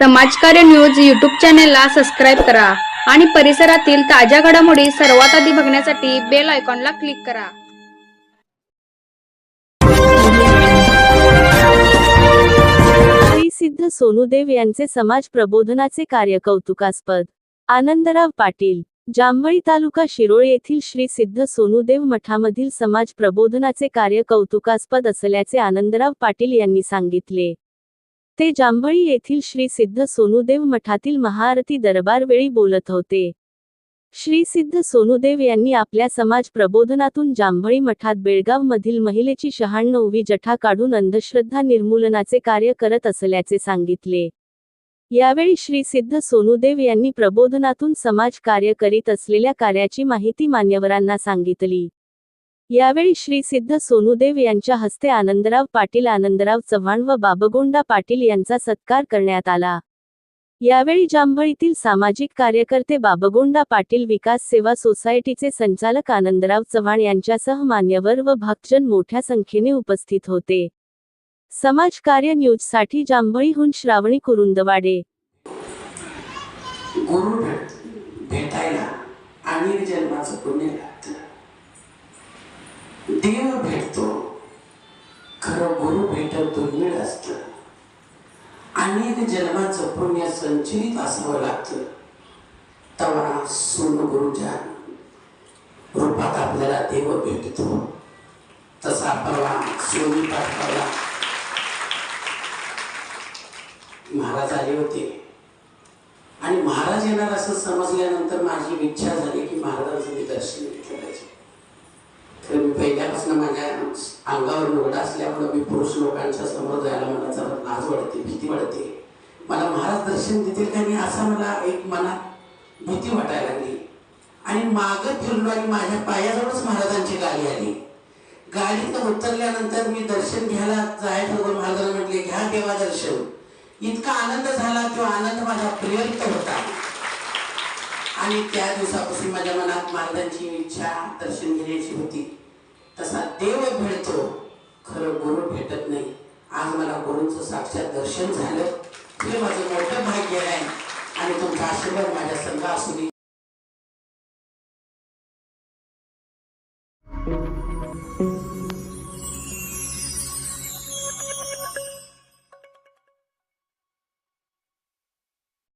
समाजकार्य news YouTube चॅनेलला subscribe करा आणि परिसरातील ताज्या घडामोडी सर्वात आधी बघण्यासाठी बेल आयकॉनला क्लिक करा। श्री सिद्ध सोनूदेव यांचे समाज प्रबोधनाचे कार्य कौतुकास्पद। आनंदराव पाटील, जांभळी तालुका शिरोळ येथील श्री सिद्ध सोनूदेव मठामधील समाज प्रबोधनाचे कार्य कौतुकास्पद असल्याचे आनंदराव पाटील यांनी सांगितले। ते जांभळी येथील श्री सिद्ध सोनूदेव मठातील महाआरती दरबारवेळी बोलत होते। श्री सिद्ध सोनूदेव यांनी आपल्या समाज प्रबोधनातून जांभळी मठात बेळगाव मधील महिलेची 96वी जठा काढून अंधश्रद्धा निर्मूलनाचे कार्य करत असल्याचे सांगितले। यावेळी श्री सिद्ध सोनूदेव यांनी प्रबोधनातून समाज कार्य करीत असलेल्या कार्याची माहिती मान्यवरांना सांगितली। यावेळी श्री सिद्ध सोनूदेव यांच्या हस्ते आनंदराव पाटील, आनंदराव चव्हाण व बाबगोंडा पाटील यांचा सत्कार करण्यात आला। यावेळी जांभळीतील सामाजिक कार्यकर्ते बाबगोंडा पाटील, विकास सेवा सोसायटीचे संचालक आनंदराव चव्हाण यांच्यासह मान्यवर व भक्तजन मोठ्या संख्येने उपस्थित होते। समाज कार्य न्यूज साठी जांभळीहून श्रावणी कुरुंदवाडे। गुरु भेटायला आणि जन्माचं पुण्य लागतं। देव भेटतो, खरं गुरु भेटत दुर्मिळ असतं। अनेक जन्माचं पुण्य संचयित असावं लागतं, तेव्हा सोनू गुरुच्या रूपात आपल्याला देव भेटतो। तसा परवा सोनी पाठवाला महाराज आले होते आणि महाराज येणार असं समजल्यानंतर माझी इच्छा झाली की महाराजांचं मी दर्शन घेतलं पाहिजे। तर मी पहिल्यापासून माझ्या अंगावर लुगडा असल्यामुळे मी पुरुष लोकांच्या समोर जायला मला जरा लाज वाटते, भीती वाटते। मला महाराज दर्शन देतील का नाही असा मला एक मनात भीती वाटायला लागली आणि मागं फिरलो आणि माझ्या पायाजवळच महाराजांची गाडी आली। गाडीत उतरल्यानंतर मी दर्शन घ्यायला जायचं होतं, महाराजांना म्हटले घ्या देवा दर्शन। इतका आनंद झाला, तो आनंद माझा प्रियंत होता आणि त्या दिवसापासून माझ्या मनात महाराजांची इच्छा दर्शन घेण्याची होती। तसा देव भेटतो, खरं गुरु भेटत नाही। आज मला गुरूंचं साक्षात दर्शन झालं, हे माझं मोठं भाग्य आहे आणि तुमचा आशीर्वाद माझ्या संग असू दे।